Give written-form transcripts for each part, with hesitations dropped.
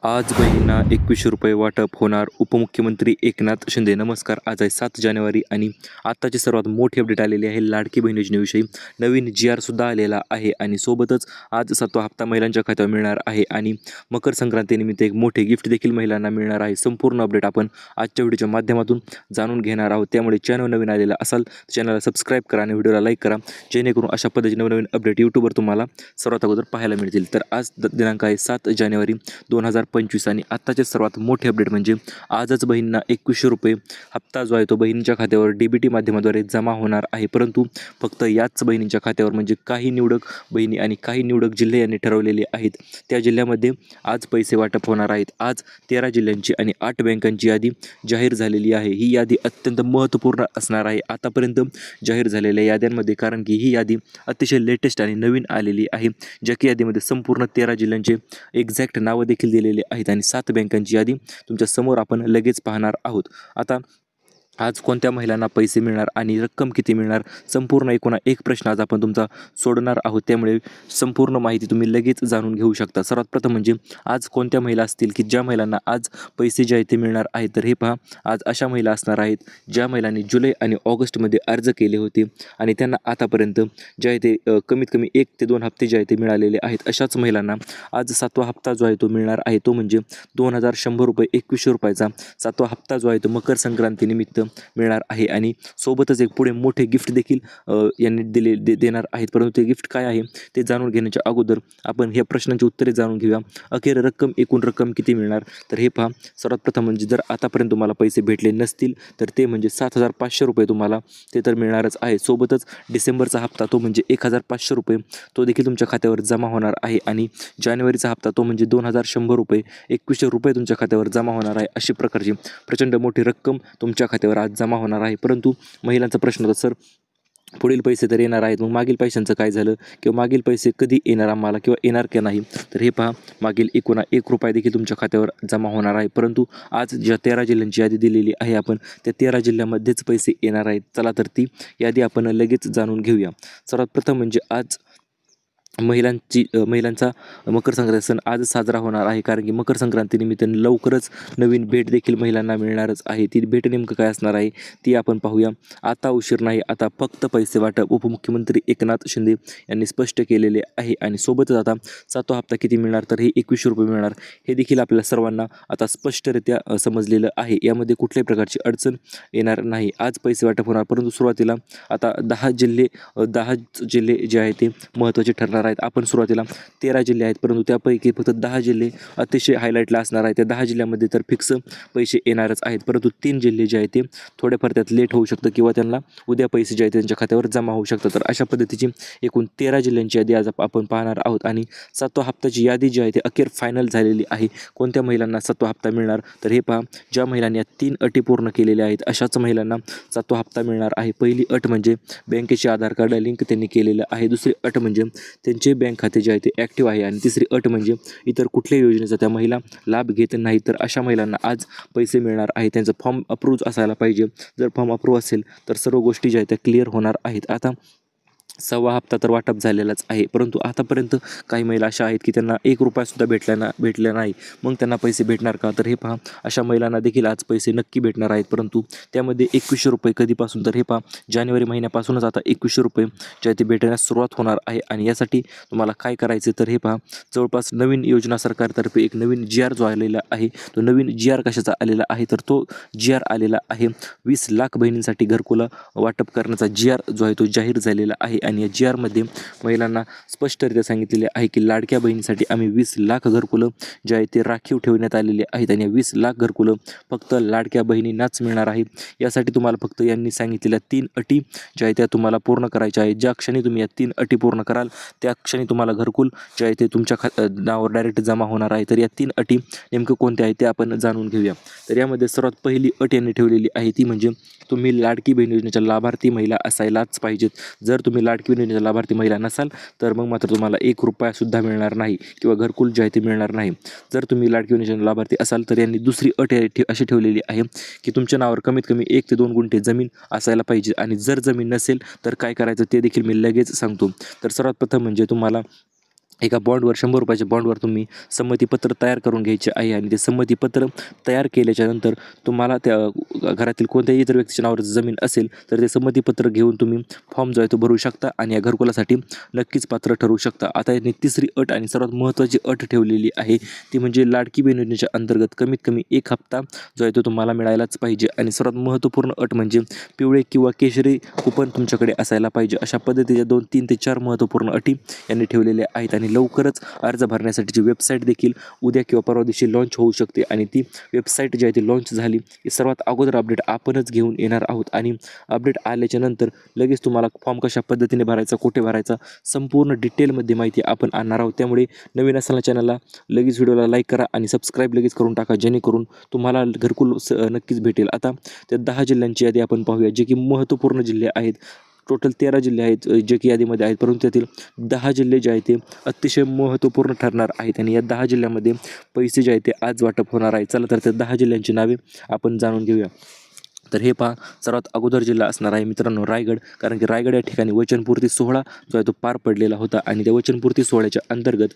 आज बहिणींना ₹2100 वाटप होणार. उपमुख्यमंत्री एकनाथ शिंदे. नमस्कार. आज आहे 7 जानेवारी आणि आत्ताची सर्वात मोठी अपडेट आलेली आहे लाडकी बहीण योजनेविषयी. नवीन जी-आर सुद्धा आलेला आहे आणि सोबतच आज 7वा हप्ता महिलांच्या खात्यावर मिळणार आहे आणि मकर संक्रांतीनिमित्त एक मोठे गिफ्ट देखील महिलांना मिळणार आहे. संपूर्ण अपडेट आपण आजच्या व्हिडिओच्या माध्यमातून जाणून घेणार आहोत. त्यामुळे चॅनल नवीन आलेला असाल तर चॅनलला सबस्क्राईब करा आणि व्हिडिओला लाईक करा, जेणेकरून अशा पद्धतीने नवनवीन अपडेट यूट्यूबवर तुम्हाला सर्वात अगोदर पाहायला मिळतील. तर आज दिनांक आहे 7 जानेवारी 2025 आणि आत्ताचे सर्वात मोठे अपडेट म्हणजे आजच बहिणींना ₹2100 हप्ता जो आहे तो बहिणींच्या खात्यावर DBT माध्यमाद्वारे जमा होणार आहे. परंतु फक्त याच बहिणींच्या खात्यावर म्हणजे काही निवडक बहिणी आणि काही निवडक जिल्हे यांनी ठरवलेले आहेत. त्या जिल्ह्यामध्ये आज पैसे वाटप होणार आहेत. आज 13 जिल्ह्यांची आणि 8 बँकांची यादी जाहीर झालेली आहे. ही यादी अत्यंत महत्त्वपूर्ण असणार आहे आतापर्यंत जाहीर झालेल्या याद्यांमध्ये, कारण की ही यादी अतिशय लेटेस्ट आणि नवीन आलेली आहे. ज्या की यादीमध्ये संपूर्ण 13 जिल्ह्यांचे एक्झॅक्ट नावं देखील दिलेले आहेत आणि 7 बँकांची यादी तुमच्या समोर आपण लगेच पाहणार आहोत. आता आज कोणत्या महिलांना पैसे मिळणार आणि रक्कम किती मिळणार, संपूर्ण एकूण एक प्रश्न आज आपण तुमचा सोडणार आहोत. त्यामुळे संपूर्ण माहिती तुम्ही लगेच जाणून घेऊ शकता. सर्वात प्रथम म्हणजे आज कोणत्या महिला असतील की ज्या महिलांना आज पैसे जे आहेत ते मिळणार आहेत. तर हे पहा, आज अशा महिला असणार आहेत ज्या महिलांनी जुलै आणि ऑगस्टमध्ये अर्ज केले होते आणि त्यांना आतापर्यंत जे आहे ते कमीत कमी 1 ते 2 हप्ते जे आहे ते मिळालेले आहेत. अशाच महिलांना आज 7वा हप्ता जो आहे तो मिळणार आहे. तो म्हणजे ₹2100 ₹2100चा 7वा हप्ता जो आहे तो मकर संक्रांतीनिमित्त मिळणार आहे आणि सोबतच एक पुढे मोठे गिफ्ट देखील यांनी देणार आहेत. परंतु ते गिफ्ट काय आहे ते जाणून घेण्याच्या अगोदर आपण ह्या प्रश्नांची उत्तरे जाणून घेऊया. अखेर एकूण रक्कम किती मिळणार, तर हे पहा. सर्वात प्रथम म्हणजे जर आतापर्यंत तुम्हाला पैसे भेटले नसतील तर ते म्हणजे ₹7,500 तुम्हाला ते तर मिळणारच आहे. सोबतच डिसेंबरचा हप्ता तो म्हणजे ₹1,500 तो देखील तुमच्या खात्यावर जमा होणार आहे आणि जानेवारीचा हप्ता तो म्हणजे ₹2,100 ₹2100 तुमच्या खात्यावर जमा होणार आहे. अशी प्रकारची प्रचंड मोठी रक्कम तुमच्या खात्यावर आज जमा होणार आहे. परंतु महिलांचा प्रश्न होता, सर पुढील पैसे तर येणार आहेत, मग मागील पैशांचं काय झालं किंवा मागील पैसे कधी येणार आम्हाला किंवा येणार की नाही. तर हे पहा, मागील एकूण ₹1 देखील तुमच्या खात्यावर जमा होणार आहे. परंतु आज ज्या 13 जिल्ह्यांची यादी दिलेली आहे आपण, त्या 13 जिल्ह्यामध्येच पैसे येणार आहेत. चला तर ती यादी आपण लगेच जाणून घेऊया. सर्वात प्रथम म्हणजे आज महिलांचा मकर संक्रांती सण आज साजरा होणार आहे, कारण की मकर संक्रांतीनिमित्त लवकरच नवीन भेट देखील महिलांना मिळणारच आहे. ती भेट नेमकं काय असणार आहे ती आपण पाहूया. आता उशीर नाही, आता फक्त पैसे वाटप उपमुख्यमंत्री एकनाथ शिंदे यांनी स्पष्ट केलेले आहे. आणि सोबतच आता 7वा हप्ता किती मिळणार, तर हे ₹2100 मिळणार. हे देखील आपल्या सर्वांना आता स्पष्टरित्या समजलेलं आहे. यामध्ये कुठल्याही प्रकारची अडचण येणार नाही. आज पैसे वाटप होणार, परंतु सुरुवातीला आता 10 जिल्हे जे आहेत ते महत्त्वाचे ठरणार आहेत. आपण सुरुवातीला 13 जिल्हे आहेत, परंतु त्यापैकी फक्त 10 जिल्हे अतिशय हायलाईटला असणार आहेत. त्या 10 जिल्ह्यामध्ये तर फिक्स पैसे येणारच आहेत. परंतु 3 जिल्हे जे आहेत ते थोडेफार त्यात लेट होऊ शकतं किंवा त्यांना उद्या पैसे जे आहेत त्यांच्या खात्यावर जमा होऊ शकतात. तर अशा पद्धतीची एकूण 13 जिल्ह्यांची यादी आज आपण पाहणार आहोत आणि 7वा हप्त्याची यादी जी आहे ती अखेर फायनल झालेली आहे. कोणत्या महिलांना 7वा हप्ता मिळणार, तर हे पहा, ज्या महिलांनी या 3 अटी पूर्ण केलेल्या आहेत अशाच महिलांना 7वा हप्ता मिळणार आहे. पहिली अट म्हणजे बँकेचे आधार कार्ड लिंक त्यांनी केलेलं आहे. दुसरी अट म्हणजे त्यांचे बँक खाते जे आहे ते ॲक्टिव्ह आहे आणि तिसरी अट म्हणजे इतर कुठल्याही योजनेचा त्या महिला लाभ घेत नाही. तर अशा महिलांना आज पैसे मिळणार आहे. त्यांचं फॉर्म अप्रूव्ह असायला पाहिजे. जर फॉर्म अप्रूव्ह असेल तर सर्व गोष्टी ज्या आहेत त्या क्लिअर होणार आहेत. आता 6वा हप्ता तर वाटप झालेलाच आहे, परंतु आतापर्यंत काही महिला अशा आहेत की त्यांना ₹1 भेटला नाही. मग त्यांना पैसे भेटणार का, तर हे पहा, अशा महिलांना देखील आज पैसे नक्की भेटणार आहेत. परंतु त्यामध्ये ₹2100 कधीपासून, तर हे पहा, जानेवारी महिन्यापासूनच आता ₹2100 जे आहे ते भेटण्यास सुरुवात होणार आहे. आणि यासाठी तुम्हाला काय करायचं, तर हे पहा, जवळपास नवीन योजना सरकारतर्फे एक नवीन जी-आर जो आलेला आहे. तो नवीन जी-आर कशाचा आलेला आहे, तर तो जी-आर आलेला आहे 20 लाख बहिणींसाठी घरकुला वाटप करण्याचा जी-आर जो आहे तो जाहीर झालेला आहे. आणि या जी-आरमध्ये महिलांना स्पष्टरित्या सांगितलेले आहे की लाडक्या बहिणीसाठी आम्ही 20 लाख घरकुलं जे आहे ते राखीव ठेवण्यात आलेले आहेत आणि 20 लाख घरकुलं फक्त लाडक्या बहिणींनाच मिळणार आहे. यासाठी तुम्हाला फक्त यांनी सांगितलेल्या 3 अटी ज्या आहेत त्या तुम्हाला पूर्ण करायच्या आहेत. ज्या क्षणी तुम्ही या 3 अटी पूर्ण कराल त्या क्षणी तुम्हाला घरकुल जे आहे ते तुमच्या नावावर डायरेक्ट जमा होणार आहे. तर या 3 अटी नेमकं कोणत्या आहेत ते आपण जाणून घेऊया. तर यामध्ये सर्वात पहिली अट यांनी ठेवलेली आहे ती म्हणजे तुम्ही लाडकी बहीण योजनेच्या लाभार्थी महिला असायलाच पाहिजेत. जर तुम्ही लाडकी बहीण योजनेच्या लाभार्थी महिला नसाल तर मग मात्र तुम्हाला ₹1 मिळणार नाही किंवा घरकुल जे आहे ते मिळणार नाही. जर तुम्ही लाडकी बहीण योजनेच्या लाभार्थी असाल तर यांनी दुसरी अट अशी ठेवलेली आहे की तुमच्या नावावर कमीत कमी 1 ते 2 गुंठे जमीन असायला पाहिजे. आणि जर जमीन नसेल तर काय करायचं ते देखील मी लगेच सांगतो. तर सर्वात प्रथम म्हणजे तुम्हाला एका बॉन्डवर ₹100 बॉन्डवर तुम्ही संमतीपत्र तयार करून घ्यायचे आहे आणि ते संमतीपत्र तयार केल्याच्यानंतर तुम्हाला त्या घरातील कोणत्याही जर व्यक्तीच्या नावावर जमीन असेल तर ते संमतीपत्र घेऊन तुम्ही फॉर्म जो आहे तो भरू शकता आणि या घरकुलासाठी नक्कीच पात्र ठरवू शकता. आता यांनी तिसरी अट आणि सर्वात महत्त्वाची अट ठेवलेली आहे ती म्हणजे लाडकी बहीण योजनेच्या अंतर्गत कमीत कमी 1 हप्ता जो आहे तो तुम्हाला मिळायलाच पाहिजे आणि सर्वात महत्त्वपूर्ण अट म्हणजे पिवळे किंवा केशरी कुपन तुमच्याकडे असायला पाहिजे. अशा पद्धतीच्या 2, 3 ते 4 महत्त्वपूर्ण अटी यांनी ठेवलेल्या आहेत आणि लवकरच अर्ज भरण्यासाठीची वेबसाईट देखील उद्या किंवा परवा दिवशी लॉन्च होऊ शकते आणि ती वेबसाईट जी आहे ती लॉन्च झाली की सर्वात अगोदर अपडेट आपणच घेऊन येणार आहोत आणि अपडेट आल्याच्या नंतर लगेच तुम्हाला फॉर्म कशा पद्धतीने भरायचा, कुठे भरायचा, संपूर्ण डिटेलमध्ये माहिती आपण आणणार आहोत. त्यामुळे नवीन असताना चॅनलला लगेच व्हिडिओला लाईक करा आणि सबस्क्राईब लगेच करून टाका जेणेकरून तुम्हाला घरकुल नक्कीच भेटेल. आता त्या 10 जिल्ह्यांची यादी आपण पाहूया जे की महत्त्वपूर्ण जिल्हे आहेत. टोटल 13 जिल्हे आहेत जे की यादीमध्ये आहेत, परंतु त्यातील 10 जिल्हे जे आहेत ते अतिशय महत्त्वपूर्ण ठरणार आहेत आणि या 10 जिल्ह्यामध्ये पैसे जे आहेत ते आज वाटप होणार आहे. चला तर त्या 10 जिल्ह्यांची नावे आपण जाणून घेऊया. तर हे पहा, सर्वात अगोदर जिल्हा असणार आहे मित्रांनो रायगड, कारण की रायगड या ठिकाणी वचनपूर्ती सोहळा जो आहे तो पार पडलेला होता आणि त्या वचनपूर्ती सोहळ्याच्या अंतर्गत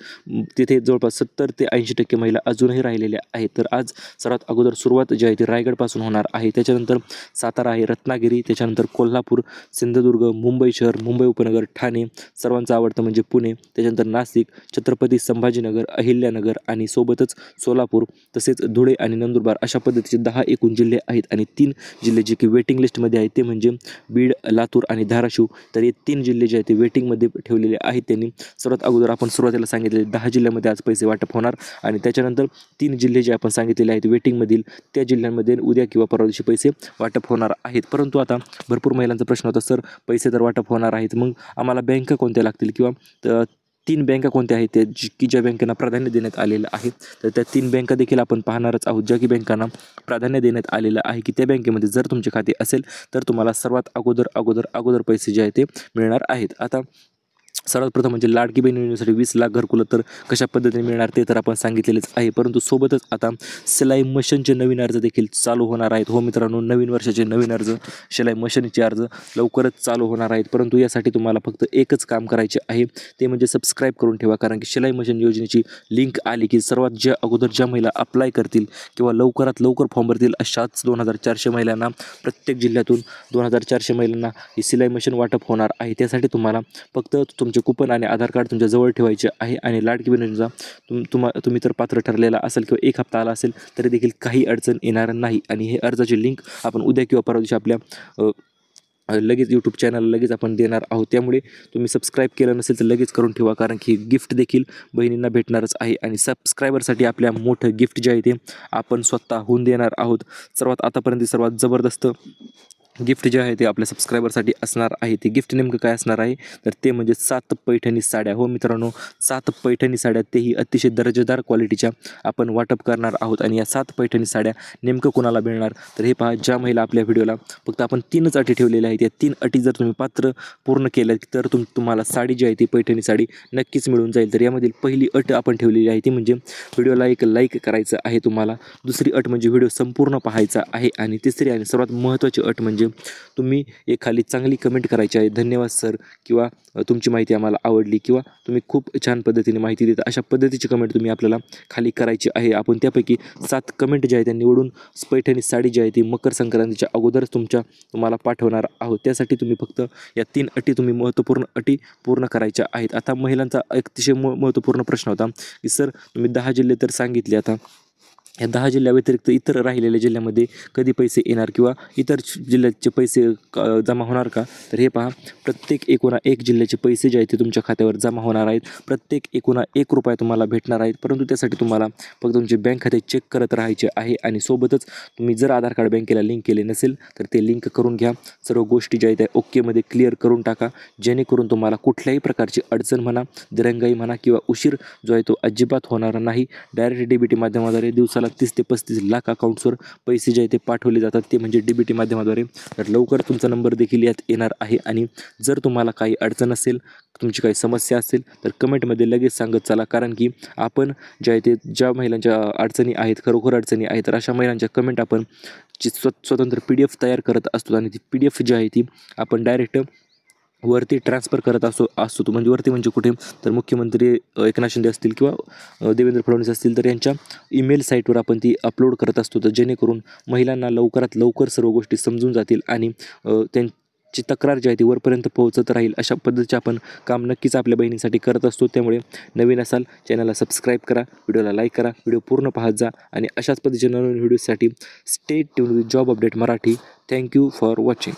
तिथे जवळपास 70 ते 80% महिला अजूनही राहिलेल्या आहेत. तर आज सर्वात अगोदर सुरुवात जी आहे ती रायगडपासून होणार आहे. त्याच्यानंतर सातारा आहे, रत्नागिरी, त्याच्यानंतर कोल्हापूर, सिंधुदुर्ग, मुंबई शहर, मुंबई उपनगर, ठाणे, सर्वांचं आवडतं म्हणजे पुणे, त्याच्यानंतर नाशिक, छत्रपती संभाजीनगर, अहिल्यानगर आणि सोबतच सोलापूर, तसेच धुळे आणि नंदुरबार अशा पद्धतीचे 10 एकूण जिल्हे आहेत आणि 3 जिल्हे जे की वेटिंग लिस्टमध्ये आहेत ते म्हणजे बीड, लातूर आणि धाराशिव. तर हे 3 जिल्हे जे आहेत ते वेटिंगमध्ये ठेवलेले आहेत त्यांनी. सर्वात अगोदर आपण सुरुवातीला सांगितलेले 10 जिल्ह्यामध्ये आज पैसे वाटप होणार आणि त्याच्यानंतर 3 जिल्हे जे आपण सांगितलेले आहेत वेटिंगमधील त्या जिल्ह्यांमध्ये उद्या किंवा परवा दिवशी पैसे वाटप होणार आहेत. परंतु आता भरपूर महिलांचा प्रश्न होता, सर पैसे तर वाटप होणार आहेत, मग आम्हाला बँका कोणत्या लागतील किंवा 3 बँका कोणत्या आहेत की ज्या बँकांना प्राधान्य देण्यात आलेलं आहे. तर त्या 3 बँका देखील आपण पाहणारच आहोत ज्या की बँकांना प्राधान्य देण्यात आलेलं आहे की त्या बँकेमध्ये जर तुमचे खाते असेल तर तुम्हाला सर्वात अगोदर पैसे जे आहेत ते मिळणार आहेत. आता सर्वात प्रथम म्हणजे लाडकी बहीण योजनेसाठी 20 लाख घरकुलं तर कशा पद्धतीने मिळणार ते तर आपण सांगितलेलेच आहे, परंतु सोबतच आता शिलाई मशीनचे नवीन अर्ज देखील चालू होणार आहेत. हो मित्रांनो, नवीन वर्षाचे नवीन अर्ज, शिलाई मशीनचे अर्ज लवकरच चालू होणार आहेत. परंतु यासाठी तुम्हाला फक्त एकच काम करायचे आहे ते म्हणजे सबस्क्राईब करून ठेवा, कारण की शिलाई मशीन योजनेची लिंक आली की सर्वात अगोदर ज्या महिला अप्लाय करतील किंवा लवकरात लवकर फॉर्म भरतील अशाच 2400 महिलांना, प्रत्येक जिल्ह्यातून 2400 महिलांना ही शिलाई मशीन वाटप होणार आहे. त्यासाठी तुम्हाला फक्त तुमचे कुपन आणि आधार कार्ड तुमच्या जवळ ठेवायचे आहे आणि लाडकी बहीण योजनेचा तुम्ही तर पात्र ठरलेला असेल किंवा 1 हप्ता आला असेल तरी देखील काही अडचण येणार नाही. आणि हे अर्जाची लिंक आपण उद्या किंवा परवा दिवशी आपल्या लगेच यूट्यूब चॅनल लगेच आपण देणार आहोत. त्यामुळे तुम्ही सबस्क्राईब केलं नसेल तर लगेच करून ठेवा, कारण की गिफ्ट देखील बहिणींना भेटणारच आहे आणि सबस्क्रायबरसाठी आपल्या मोठं गिफ्ट जे आहे ते आपण स्वतःहून देणार आहोत. आतापर्यंत सर्वात जबरदस्त गिफ्ट जे आहे ते आपल्या सबस्क्रायबरसाठी असणार आहे. ते गिफ्ट नेमकं काय असणार आहे तर ते म्हणजे 7 पैठणी साड्या. हो मित्रांनो, 7 पैठणी साड्या, तेही अतिशय दर्जेदार क्वालिटीच्या आपण वाटप करणार आहोत. आणि या 7 पैठणी साड्या नेमकं कोणाला मिळणार तर हे पहा, ज्या महिला आपल्या व्हिडिओला फक्त आपण 3च अटी ठेवलेल्या आहेत, या 3 अटी जर तुम्ही पात्र पूर्ण केल्या तर तुम्हाला साडी जी आहे ती पैठणी साडी नक्कीच मिळून जाईल. तर यामधील पहिली अट आपण ठेवलेली आहे ती म्हणजे व्हिडिओला एक लाईक करायचं आहे तुम्हाला. दुसरी अट म्हणजे व्हिडिओ संपूर्ण पाहायचा आहे आणि तिसरी आणि सर्वात महत्त्वाची अट म्हणजे तुम्ही एक खाली चांगली कमेंट करायची आहे, धन्यवाद सर, किंवा तुमची माहिती आम्हाला आवडली, किंवा तुम्ही खूप छान पद्धतीने माहिती देता, अशा पद्धतीची कमेंट तुम्ही आपल्याला खाली करायची आहे. आपण त्यापैकी 7 कमेंट जे आहे त्या निवडून पैठणी साडी जी आहे ती मकर संक्रांतीच्या अगोदरच तुम्हाला पाठवणार आहोत. त्यासाठी तुम्ही फक्त या 3 अटी तुम्ही महत्त्वपूर्ण अटी पूर्ण करायच्या आहेत. आता महिलांचा अतिशय महत्त्वपूर्ण प्रश्न होता की सर तुम्ही 10 जिल्हे तर सांगितले, आता या 10 जिल्ह्याव्यतिरिक्त इतर राहिलेल्या जिल्ह्यामध्ये कधी पैसे येणार किंवा इतर जिल्ह्याचे पैसे जमा होणार का तर हे पहा, प्रत्येक एकूण 1 जिल्ह्याचे पैसे जे आहेत ते तुमच्या खात्यावर जमा होणार आहेत. प्रत्येक एकूण 1 रुपया तुम्हाला भेटणार आहेत, परंतु त्यासाठी तुम्हाला फक्त तुमचे बँक खाते चेक करत राहायचे आहे आणि सोबतच तुम्ही जर आधार कार्ड बँकेला लिंक केले नसेल तर ते लिंक करून घ्या. सर्व गोष्टी ज्या आहेत त्या ओकेमध्ये क्लिअर करून टाका, जेणेकरून तुम्हाला कुठल्याही प्रकारची अडचण म्हणा, दिरंगाई म्हणा किंवा उशीर जो आहे तो अजिबात होणार नाही. डायरेक्ट DBT माध्यमाद्वारे दिवसाला 30 ते 35 लाख अकाउंट्सवर पैसे जे आहे ते पाठवले जातात, ते म्हणजे DBT माध्यमाद्वारे. तर लवकर तुमचा नंबर देखील यात येणार आहे. आणि जर तुम्हाला काही अडचण असेल, तुमची काही समस्या असेल तर कमेंटमध्ये लगेच सांगत चला, कारण की आपण जे आहे ते ज्या महिलांच्या अडचणी आहेत, खरोखर अडचणी आहेत, तर अशा महिलांच्या कमेंट आपण स्वतंत्र PDF तयार करत असतो आणि ती PDF जी आहे ती आपण डायरेक्ट वरती ट्रान्सफर करत असतो तो म्हणजे वरती म्हणजे कुठे तर मुख्यमंत्री एकनाथ शिंदे असतील किंवा देवेंद्र फडणवीस असतील तर यांच्या ईमेल साईटवर आपण ती अपलोड करत असतो, तर जेणेकरून महिलांना लवकरात लवकर सर्व गोष्टी समजून जातील आणि त्यांची तक्रार जी आहे ती वरपर्यंत पोहोचत राहील. अशा पद्धतीचे आपण काम नक्कीच आपल्या बहिणीसाठी करत असतो. त्यामुळे नवीन असाल चॅनलला सबस्क्राईब करा, व्हिडिओला लाईक करा, व्हिडिओ पूर्ण पाहत जा आणि अशाच पद्धतीच्या नवीन व्हिडिओसाठी stay tune with job update Marathi. Thank you for watching.